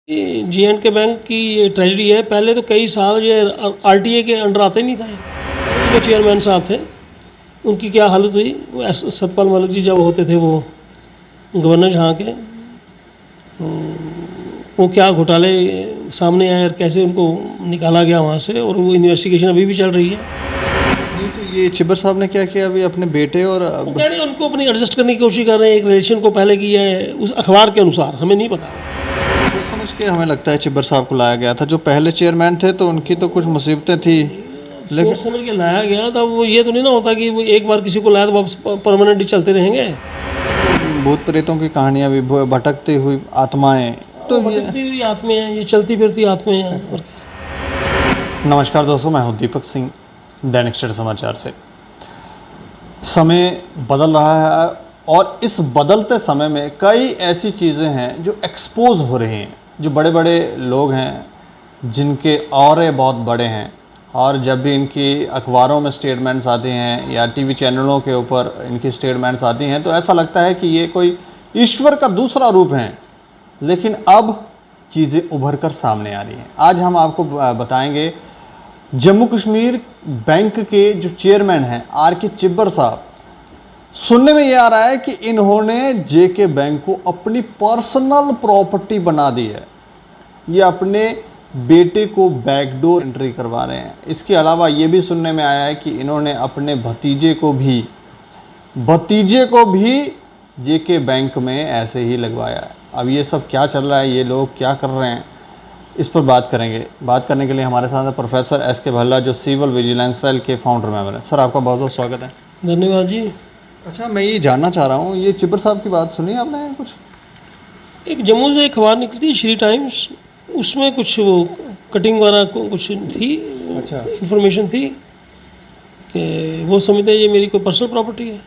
J&K bank की ये tragedy है। पहले तो कई साल ये RTA के अंडर आते नहीं था। जो चेयरमैन साहब थे उनकी क्या हालत हुई। वो सतपाल मलिक जी जब होते थे वो गवर्नर यहाँ के, तो वो क्या घोटाले सामने आए और कैसे उनको निकाला गया वहाँ से, और वो इन्वेस्टिगेशन अभी भी चल रही है। नहीं, तो ये चिब्बर साहब ने क्या किया अभी अपने बेटे और वो कह रहे हैं उनको अपनी एडजस्ट करने की कोशिश कर रहे हैं, एक रिलेशन को पहले किया है उस अखबार के अनुसार, हमें नहीं पता। तो समझ के हमें लगता है चिब्बर साहब को लाया गया था। जो पहले चेयरमैन थे तो उनकी तो कुछ मुसीबतें थी, लेकिन सोच समझ के लाया गया था। वो ये तो नहीं ना होता कि वो एक बार किसी को लाया तो वापस परमानेंटली चलते रहेंगे। भूत प्रेतों की कहानियाँ भी, भटकती हुई आत्माएं, तो ये भटकती हुई आत्माएं हैं, ये चलती फिरती आत्माएं हैं। और नमस्कार दोस्तों, मैं हूं दीपक सिंह, दैनिक स्टेट समाचार से। समय बदल रहा है और इस बदलते समय में कई ऐसी चीज़ें हैं जो एक्सपोज हो रही हैं। जो बड़े बड़े लोग हैं जिनके औरे बहुत बड़े हैं, और जब भी इनकी अखबारों में स्टेटमेंट्स आती हैं या टीवी चैनलों के ऊपर इनकी स्टेटमेंट्स आती हैं तो ऐसा लगता है कि ये कोई ईश्वर का दूसरा रूप हैं। लेकिन अब चीज़ें उभर कर सामने आ रही हैं। आज हम आपको बताएंगे जम्मू कश्मीर बैंक के जो चेयरमैन हैं RK चिब्बर साहब। सुनने में ये आ रहा है कि इन्होंने JK बैंक को अपनी पर्सनल प्रॉपर्टी बना दी है। ये अपने बेटे को बैकडोर एंट्री करवा रहे हैं। इसके अलावा ये भी सुनने में आया है कि इन्होंने अपने भतीजे को भी JK बैंक में ऐसे ही लगवाया है। अब ये सब क्या चल रहा है, ये लोग क्या कर रहे हैं, इस पर बात करेंगे। बात करने के लिए हमारे साथ है प्रोफेसर SK भल्ला, जो सिविल विजिलेंस सेल के फाउंडर मेंबर हैं। सर, आपका बहुत बहुत स्वागत है। धन्यवाद जी। अच्छा, मैं ये जानना चाह रहा हूँ, ये चिब्बर साहब की बात सुनी आपने कुछ? एक जम्मू से एक अखबार निकली थी, श्री टाइम्स, उसमें कुछ वो कटिंग वाला कुछ थी। अच्छा। इन्फॉर्मेशन थी कि वो समझते ये मेरी कोई पर्सनल प्रॉपर्टी है,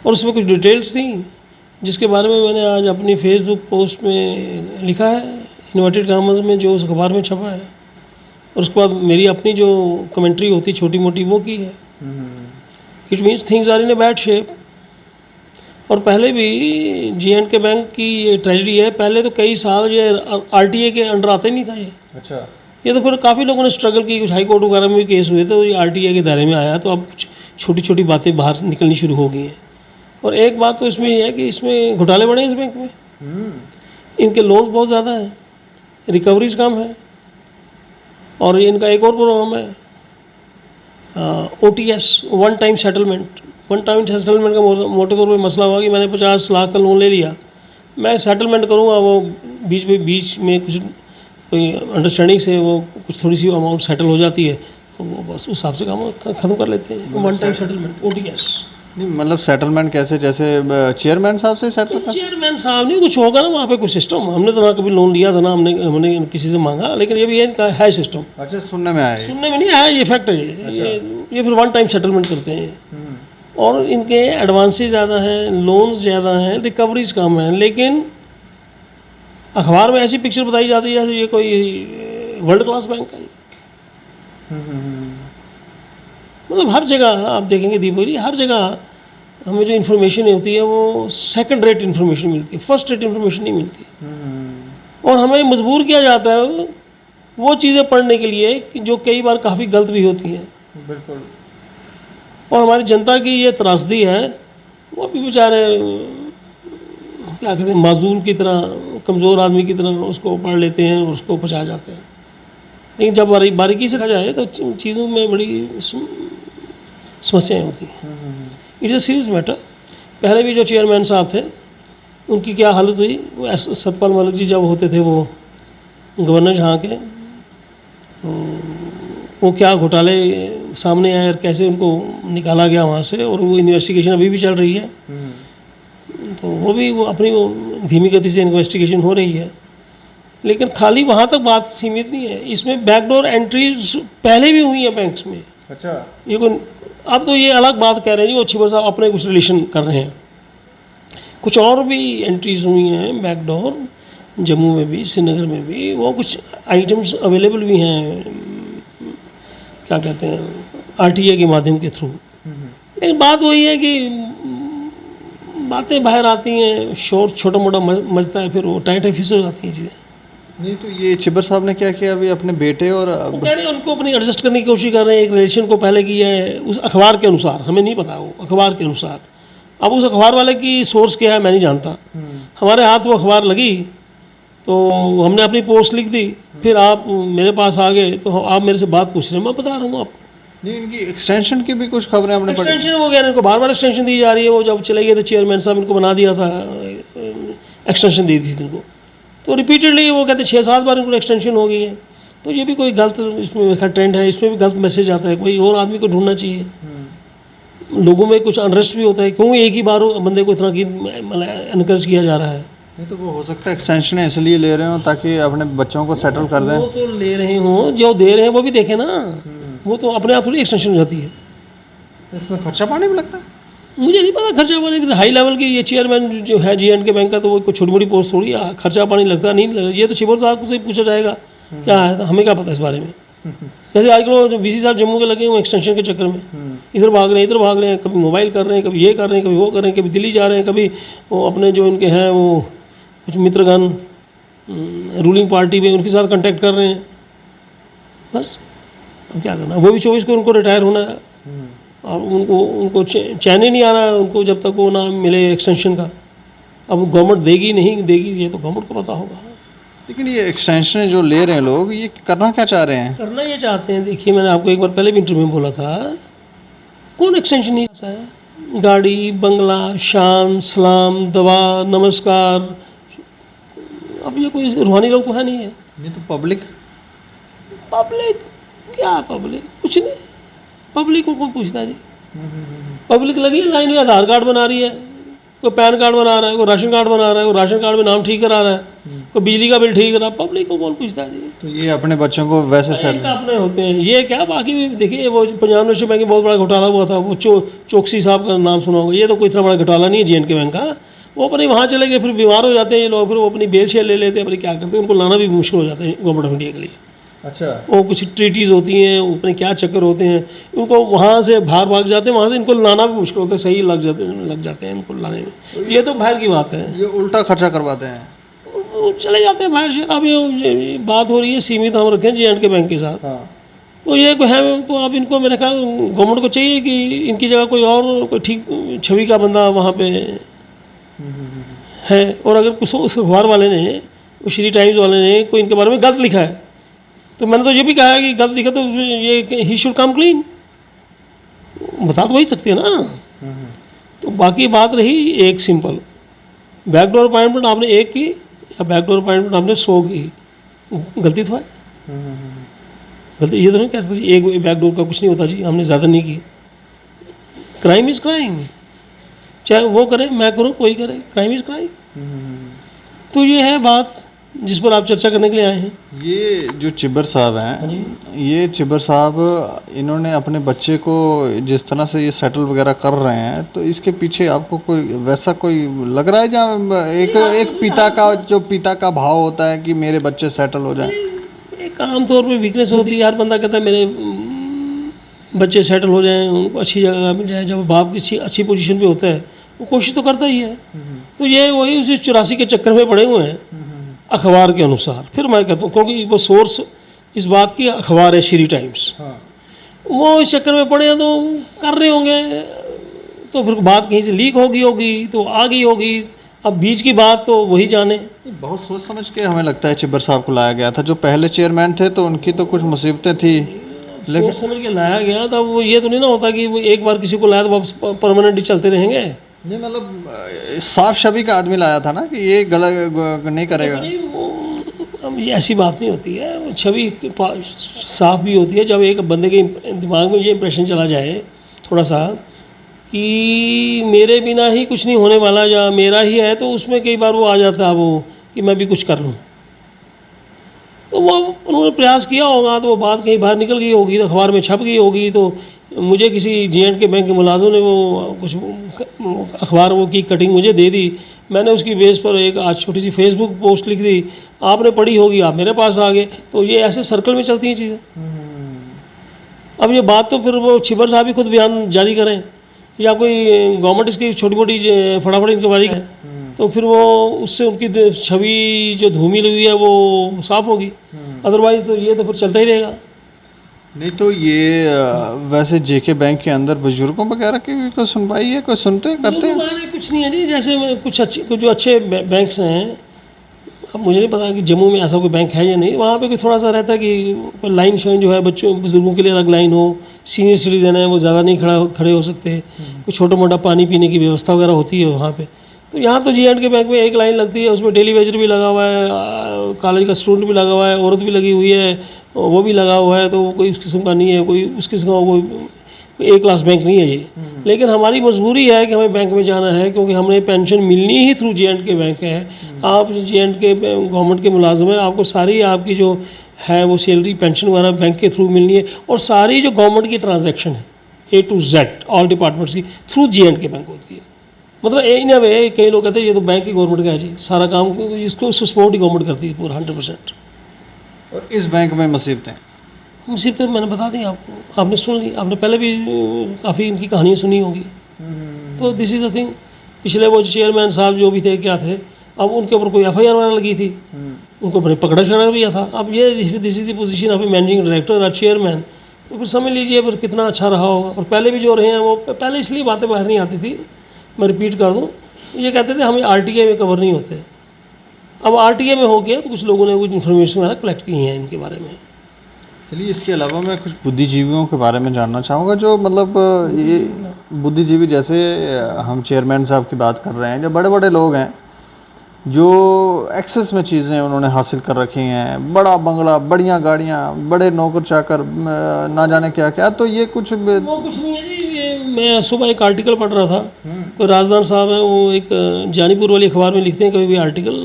और उसमें कुछ डिटेल्स थी जिसके बारे में मैंने आज अपनी फेसबुक पोस्ट में लिखा है, इन्वर्टेड कॉमर्स में, जो उस अखबार में छपा है। और उसके बाद मेरी अपनी जो कमेंट्री होती छोटी मोटी वो की है। It means things are in a bad shape. और पहले भी J&K बैंक की ये ट्रेजडी है। पहले तो कई साल ये RTA के अंडर आते नहीं था ये। अच्छा। ये तो फिर काफ़ी लोगों ने स्ट्रगल की, कुछ हाई कोर्ट वगैरह में भी केस हुए तो ये RTA के दायरे में आया, तो अब कुछ छोटी छोटी बातें बाहर निकलनी शुरू हो गई हैं। और एक बात तो इसमें ये है कि इसमें घोटाले बड़े हैं इस बैंक में। इनके लोन्स बहुत ज़्यादा हैं, रिकवरीज कम है, और इनका एक और प्रोग्राम है OTS, वन टाइम सेटलमेंट का मोटे तौर पे मसला हुआ कि मैंने 50 लाख का लोन ले लिया, मैं सेटलमेंट करूँगा, वो बीच में कुछ कोई अंडरस्टैंडिंग से वो कुछ थोड़ी सी अमाउंट सेटल हो जाती है, तो वो बस उस हिसाब से काम ख़त्म कर लेते हैं। One time settlement OTS। नहीं, मतलब सेटलमेंट कैसे? जैसे चेयरमैन साहब से सेटल कर? चेयरमैन साहब नहीं, कुछ होगा ना वहाँ पे कुछ सिस्टम। हमने तो ना कभी लोन लिया था ना हमने किसी से मांगा, लेकिन ये भी इनका है सिस्टम। अच्छा, सुनने में आया। सुनने में नहीं आया, ये फैक्ट है। ये फिर वन टाइम सेटलमेंट करते हैं, और इनके एडवांसेस ज़्यादा हैं, लोन्स ज़्यादा हैं, रिकवरीज कम हैं। लेकिन अखबार में ऐसी पिक्चर बताई जाती है जैसे ये कोई वर्ल्ड क्लास बैंक है। मतलब हर जगह आप देखेंगे दीपक जी, हर जगह हमें जो इन्फॉर्मेशन होती है वो सेकंड रेट इन्फॉर्मेशन मिलती है, फर्स्ट रेट इन्फॉर्मेशन नहीं मिलती। और हमें मजबूर किया जाता है वो चीज़ें पढ़ने के लिए कि जो कई बार काफ़ी गलत भी होती हैं। बिल्कुल। और हमारी जनता की ये त्रासदी है, वो भी बेचारे क्या कहते हैं, माजूर की तरह, कमज़ोर आदमी की तरह उसको पढ़ लेते हैं और उसको पचा जाते हैं। लेकिन जब बारीकी से कहा जाए तो चीज़ों में बड़ी समस्याएं होती हैं। It's a serious matter. पहले भी जो चेयरमैन साहब थे उनकी क्या हालत हुई। वो सतपाल मलिक जी जब होते थे वो गवर्नर यहाँ के, तो वो क्या घोटाले सामने आए और कैसे उनको निकाला गया वहाँ से, और वो इन्वेस्टिगेशन अभी भी चल रही है। तो वो अपनी धीमी गति से इन्वेस्टिगेशन हो रही है। लेकिन खाली वहाँ तक बात सीमित नहीं है, इसमें बैकडोर एंट्रीज पहले भी हुई हैं बैंक्स में। अच्छा। ये कोई अब तो ये अलग बात कह रहे हैं जी, वो चिब्बर साहब अपने कुछ रिलेशन कर रहे हैं। कुछ और भी एंट्रीज हुई हैं बैकडोर, जम्मू में भी, श्रीनगर में भी। वो कुछ आइटम्स अवेलेबल भी हैं, क्या कहते हैं, RTA के माध्यम के थ्रू। लेकिन बात वही है कि बातें बाहर आती हैं, शोर छोटा मोटा मचता है, फिर वो टाइट फिसल हो जाती हैं चीज़ें। नहीं तो ये छिब्बर साहब ने क्या किया अभी अपने बेटे और वो कह रहे हैं उनको अपनी एडजस्ट करने की कोशिश कर रहे हैं, एक रिलेशन को पहले किया है उस अखबार के अनुसार, हमें नहीं पता, वो अखबार के अनुसार। अब उस अखबार वाले की सोर्स क्या है मैं नहीं जानता। हमारे हाथ वो अखबार लगी तो हमने अपनी पोस्ट लिख दी, फिर आप मेरे पास आ गए तो आप मेरे से बात पूछ रहे हैं, मैं बता रहा हूँ आपको। नहीं इनकी एक्सटेंशन की भी कुछ खबरें हमने पढ़ी। एक्सटेंशन हो गया, इनको बार बार एक्सटेंशन दी जा रही है। वो जब चले गए थे चेयरमैन साहब, इनको बना दिया था, एक्सटेंशन दी थी इनको, तो रिपीटेडली वो कहते 6-7 बार इनको एक्सटेंशन हो गई है। तो ये भी कोई गलत इसमें ट्रेंड है, इसमें भी गलत मैसेज आता है, कोई और आदमी को ढूंढना चाहिए। लोगों में कुछ अनरेस्ट भी होता है, क्यों एक ही बार बंदे को इतना की मतलब एनकरेज किया जा रहा है। नहीं तो वो हो सकता है एक्सटेंशन इसलिए ले रहे हो ताकि अपने बच्चों को सेटल कर दें। वो तो ले रहे हों, जो दे रहे हैं वो भी देखें ना, वो तो अपने आप थोड़ी एक्सटेंशन हो जाती है। इसमें खर्चा पानी भी लगता है। मुझे नहीं पता खर्चा पानी भी, हाई लेवल की ये चेयरमैन जो है J&K बैंक का, तो वो कोई छोटी मोटी पोस्ट थोड़ी है, खर्चा पानी लगता नहीं लगता, ये तो छिब्बर साहब से पूछा जाएगा क्या है, तो हमें क्या पता इस बारे में। जैसे आजकल जो VC साहब जम्मू के लगे हुए एक्सटेंशन के चक्कर में, इधर भाग रहे हैं इधर भाग रहे हैं, कभी मोबाइल कर रहे हैं, कभी ये कर रहे हैं, कभी वो कर रहे हैं, कभी दिल्ली जा रहे हैं, कभी वो अपने जो इनके हैं वो कुछ मित्रगण रूलिंग पार्टी में उनके साथ कांटेक्ट कर रहे हैं। बस अब क्या करना, वो भी 24 को उनको रिटायर होना है और उनको चैन ही नहीं आ रहा है उनको जब तक वो ना मिले एक्सटेंशन का। अब गवर्नमेंट देगी नहीं देगी ये तो गवर्नमेंट को पता होगा। लेकिन ये एक्सटेंशन जो ले रहे हैं लोग, ये करना क्या चाह रहे हैं? करना ये चाहते हैं, देखिए मैंने आपको एक बार पहले भी इंटरव्यू में बोला था, कौन एक्सटेंशन नहीं चाहता है? गाड़ी, बंगला, शान, सलाम, दवा, नमस्कार, अब ये कोई रूहानी लोग तो है नहीं है। ये तो पब्लिक क्या पब्लिक, कुछ नहीं, पब्लिक को कौन पूछता है जी। पब्लिक लगी है लाइन में, आधार कार्ड बना रही है, कोई पैन कार्ड बना रहा है, कोई राशन कार्ड बना रहा है, कोई राशन कार्ड में नाम ठीक करा रहा है, कोई बिजली का बिल ठीक करा, पब्लिक को कौन पूछता है जी। तो ये अपने बच्चों को वैसे सेट अपने होते हैं ये क्या, बाकी भी देखिए वो पंजाब नेशनल बैंक में बहुत बड़ा घोटाला हुआ था, वो चौकसी साहब का नाम सुना होगा, ये तो कोई इतना बड़ा घोटाला नहीं है J&K बैंक का। वो अपने वहाँ चले गए, फिर बीमार हो जाते हैं ये लोग, फिर वो अपनी बेल शेल ले लेते हैं, अपने क्या करते हैं, उनको लाना भी मुश्किल हो जाता है गवर्नमेंट ऑफ इंडिया के लिए। अच्छा, वो कुछ ट्रीटीज़ होती हैं, अपने क्या चक्कर होते हैं, उनको वहाँ से भाग जाते हैं, वहाँ से इनको लाना भी मुश्किल होता है, सही लग जाते हैं इनको लाने में। ये तो बाहर की बात है, ये उल्टा खर्चा करवाते हैं। वो चले जाते हैं बाहर से। अब ये बात हो रही है सीमित हम रखें J&K बैंक के साथ, हाँ। तो ये कोई है, तो अब इनको मेरे ख्याल गवर्नमेंट को चाहिए कि इनकी जगह कोई और कोई ठीक छवि का बंदा वहाँ पे है। और अगर कुछ उस अखबार वाले ने, उस श्री टाइम्स वाले ने कोई इनके बारे में गलत लिखा है, तो मैंने तो ये भी कहा है कि गलत लिखा तो ये ही शुड कम क्लीन, बता तो वही सकते हैं ना। तो बाकी बात रही एक सिंपल, बैकडोर अपॉइंटमेंट आपने एक की या बैकडोर अपॉइंटमेंट आपने 100 की, गलती तो है। गलती ये तो नहीं कह सकते एक बैकडोर का कुछ नहीं होता जी, हमने ज़्यादा नहीं की। क्राइम इज़ क्राइम, चाहे वो करे मैं करूँ कोई करे, क्राइम इज़ क्राइम। तो ये है बात जिस पर आप चर्चा करने के लिए आए हैं। ये जो छिब्बर साहब हैं, ये छिब्बर साहब इन्होंने अपने बच्चे को जिस तरह से ये सेटल वगैरह कर रहे हैं, तो इसके पीछे आपको कोई वैसा कोई लग रहा है जहाँ एक पिता का भाव होता है कि मेरे बच्चे सेटल हो जाएं? एक आमतौर पर वीकनेस होती है, हर बंदा कहता है मेरे बच्चे सेटल हो जाएं, उनको अच्छी जगह मिल जाए। जब बाप किसी अच्छी पोजीशन पे होता है वो कोशिश तो करता ही है। तो ये वही उसी 84 के चक्कर में पड़े हुए हैं अखबार के अनुसार। फिर मैं कहता हूँ क्योंकि वो सोर्स इस बात की अखबार है श्री टाइम्स, वो इस चक्कर में पड़े हैं तो कर रहे होंगे, तो फिर बात कहीं से लीक होगी तो आ गई होगी। अब बीच की बात तो वही जाने। बहुत सोच समझ के हमें लगता है छिब्बर साहब को लाया गया था। जो पहले चेयरमैन थे तो उनकी तो कुछ मुसीबतें थी, लेकिन सोच समझ के लाया गया था। वो ये तो नहीं ना होता कि वो एक बार किसी को लाया तो वापस परमानेंटली चलते रहेंगे। नहीं मतलब साफ छवि का आदमी लाया था ना कि ये गलत नहीं करेगा। अब ये ऐसी बात नहीं होती है, वो छवि साफ भी होती है। जब एक बंदे के दिमाग में ये इंप्रेशन चला जाए थोड़ा सा कि मेरे बिना ही कुछ नहीं होने वाला या मेरा ही है, तो उसमें कई बार वो आ जाता है वो कि मैं भी कुछ कर लूँ। तो वो उन्होंने प्रयास किया होगा, तो वो बात कहीं बाहर निकल गई होगी, तो अखबार में छप गई होगी। तो मुझे किसी J&K बैंक के मुलाजिम ने वो कुछ अखबार वो की कटिंग मुझे दे दी, मैंने उसकी बेस पर एक आज छोटी सी फेसबुक पोस्ट लिख दी, आपने पढ़ी होगी, आप मेरे पास आ गए। तो ये ऐसे सर्कल में चलती हैं चीज़ें। अब ये बात तो फिर वो छिब्बर साहब ही खुद बयान जारी करें या कोई गवर्नमेंट इसकी छोटी मोटी फटाफट इंक्वायरी है। तो फिर वो उससे उनकी छवि जो धूमिल हुई है वो साफ होगी। अदरवाइज तो ये तो फिर चलता ही रहेगा। नहीं तो ये वैसे जेके बैंक के अंदर बुजुर्गों वगैरह की भी कोई सुनवाई है, कोई सुनते करते हैं? कुछ नहीं है जी, जैसे कुछ जो अच्छे बैंक्स हैं, अब मुझे नहीं पता कि जम्मू में ऐसा कोई बैंक है या नहीं, वहाँ पे कोई थोड़ा सा रहता है कि लाइन शाइन जो है बच्चों बुजुर्गों के लिए अलग लाइन हो, सीनियर सिटीजन है वो ज़्यादा नहीं खड़े हो सकते, कुछ छोटा मोटा पानी पीने की व्यवस्था वगैरह होती है वहाँ पे। तो यहाँ तो J&K बैंक में एक लाइन लगती है, उसमें डेली वेजर भी लगा हुआ है, कॉलेज का स्टूडेंट भी लगा हुआ है, औरत भी लगी हुई है, वो भी लगा हुआ है, तो कोई उस किस्म का नहीं है, कोई उस किस्म का कोई ए क्लास बैंक नहीं है ये। लेकिन हमारी मजबूरी है कि हमें बैंक में जाना है, क्योंकि हमने पेंशन मिलनी ही थ्रू J&K बैंक है। आप J&K गवर्नमेंट के मुलाजिम हैं, आपको सारी आपकी जो है वो सैलरी पेंशन वगैरह बैंक के थ्रू मिलनी है, और सारी जो गवर्नमेंट की ट्रांजैक्शन है A to Z all departments की थ्रू J&K बैंक होती है। मतलब इन अ वे कई लोग कहते हैं ये तो बैंक ही गवर्नमेंट का है जी, सारा काम इसको सपोर्ट ही गवर्नमेंट करती है पूरा 100%। और इस बैंक में मुसीबतें? मुसीबतें मैंने बता दी आपको, आपने सुन ली, आपने पहले भी काफ़ी इनकी कहानियाँ सुनी होगी। तो दिस इज़ द थिंग। पिछले वो चेयरमैन साहब जो भी थे क्या थे, अब उनके ऊपर कोई FIR वगैरह लगी थी, उनको अपने पकड़ा छड़ा भी था। अब ये this is the position of A managing director और चेयरमैन, तो फिर समझ लीजिए फिर कितना अच्छा रहा होगा। और पहले भी जो रहे हैं वो पहले इसलिए बातें बाहर नहीं आती थी, मैं रिपीट कर दूँ, ये कहते थे हमें RTA में कवर नहीं होते। अब RTA में हो गया तो कुछ लोगों ने कुछ इन्फॉर्मेशन वगैरह कलेक्ट की हैं इनके बारे में। चलिए, इसके अलावा मैं कुछ बुद्धिजीवियों के बारे में जानना चाहूँगा, जो मतलब ये बुद्धिजीवी, जैसे हम चेयरमैन साहब की बात कर रहे हैं, जो बड़े बड़े लोग हैं जो एक्सेस में चीज़ें उन्होंने हासिल कर रखी हैं, बड़ा बंगला, बढ़िया गाड़ियाँ, बड़े नौकर चाकर, ना जाने क्या क्या, तो ये कुछ वो कुछ नहीं है जी। ये मैं सुबह एक आर्टिकल पढ़ रहा था, कोई राजदान साहब है, वो एक जानीपुर वाली अखबार में लिखते हैं कभी भी आर्टिकल।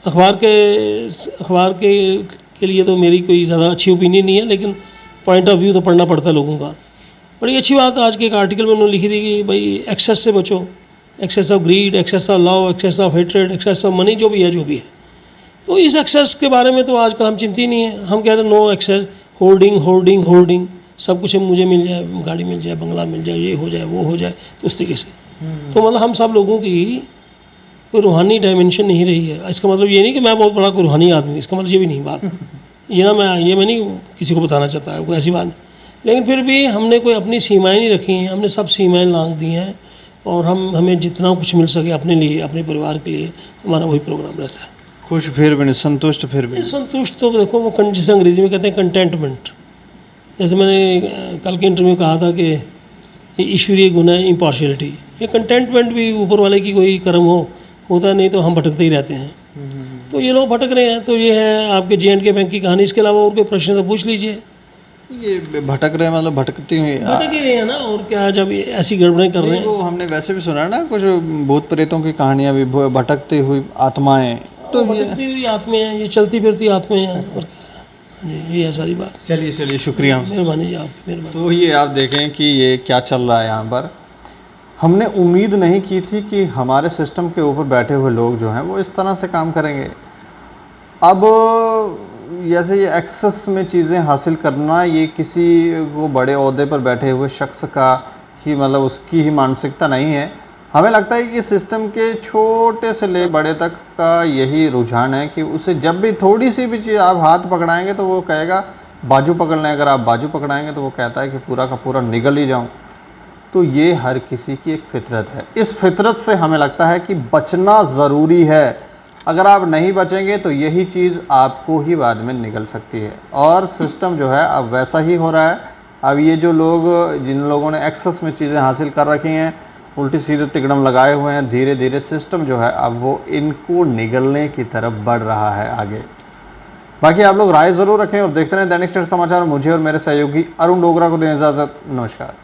अखबार के लिए तो मेरी कोई ज़्यादा अच्छी ओपिनियन नहीं है, लेकिन पॉइंट ऑफ व्यू तो पढ़ना पड़ता है लोगों का। बड़ी अच्छी बात आज के एक आर्टिकल में उन्होंने लिखी थी कि भाई एक्सेस से बचो, excess of greed, excess of love, excess of hatred, excess of money, जो भी है। तो इस एक्सेस के बारे में तो आजकल हम चिंता ही नहीं है, हम कहते हैं नो एक्सेस, होर्डिंग, सब कुछ मुझे मिल जाए, गाड़ी मिल जाए, बंगला मिल जाए, ये हो जाए, वो हो जाए, तो उस तरीके से। तो मतलब हम सब लोगों की कोई रूहानी डायमेंशन नहीं रही है। इसका मतलब ये नहीं कि मैं बहुत बड़ा कोई रूहानी आदमी, इसका मतलब ये भी नहीं बात ये मैं नहीं किसी को बताना चाहता है, कोई ऐसी बात नहीं। लेकिन फिर भी हमने कोई अपनी सीमाएं नहीं रखी हैं, हमने सब सीमाएं लांघ दी हैं, और हमें जितना कुछ मिल सके अपने लिए, अपने परिवार के लिए, हमारा वही प्रोग्राम रहता है। खुश फिर भी नहीं, संतुष्ट फिर भी नहीं। संतुष्ट तो देखो वो जिसे अंग्रेजी में कहते हैं कंटेंटमेंट। जैसे मैंने कल के इंटरव्यू में कहा था कि ये ईश्वरीय गुण है इम्पार्शियलिटी, ये कंटेंटमेंट भी ऊपर वाले की कोई कर्म होता है, नहीं तो हम भटकते ही रहते हैं। तो ये लोग भटक रहे हैं, तो ये है आपके J&K बैंक की कहानी। इसके अलावा और कोई प्रश्न तो पूछ लीजिए। ये भटक रहे हैं मतलब भटकती हुई भटक ही रहे हैं ना, और क्या, जब ये ऐसी गड़बड़ें कर रहे हैं। वो हमने वैसे भी सुना है ना, कुछ भूत प्रेतों की कहानियाँ भी, भटकती हुई आत्माएं, तो भटकती हुई आत्माएं हैं, ये चलती फिरती आत्माएं हैं, और ये है सारी बात। चलिए शुक्रिया, मेहरबानी जी, आपकी मेहरबानी। तो ये आप देखें कि ये क्या चल रहा है यहाँ पर। हमने उम्मीद नहीं की थी कि हमारे सिस्टम के ऊपर बैठे हुए लोग जो हैं वो इस तरह से काम करेंगे। अब जैसे ये एक्सेस में चीज़ें हासिल करना, ये किसी को बड़े ओहदे पर बैठे हुए शख्स का ही मतलब उसकी ही मानसिकता नहीं है। हमें लगता है कि सिस्टम के छोटे से ले बड़े तक का यही रुझान है कि उसे जब भी थोड़ी सी भी चीज़ आप हाथ पकड़ाएंगे तो वो कहेगा बाजू पकड़ लें, अगर आप बाजू पकड़ाएंगे तो वो कहता है कि पूरा का पूरा निगल ही जाऊं। तो ये हर किसी की एक फितरत है। इस फितरत से हमें लगता है कि बचना ज़रूरी है। अगर आप नहीं बचेंगे तो यही चीज़ आपको ही बाद में निगल सकती है। और सिस्टम जो है अब वैसा ही हो रहा है। अब ये जो लोग, जिन लोगों ने एक्सेस में चीज़ें हासिल कर रखी हैं, उल्टी सीधे तिकड़म लगाए हुए हैं, धीरे धीरे सिस्टम जो है अब वो इनको निगलने की तरफ बढ़ रहा है आगे। बाकी आप लोग राय ज़रूर रखें और देखते रहें दैनिक स्टेट समाचार। मुझे और मेरे सहयोगी अरुण डोगरा को दें इजाज़त। नमस्कार।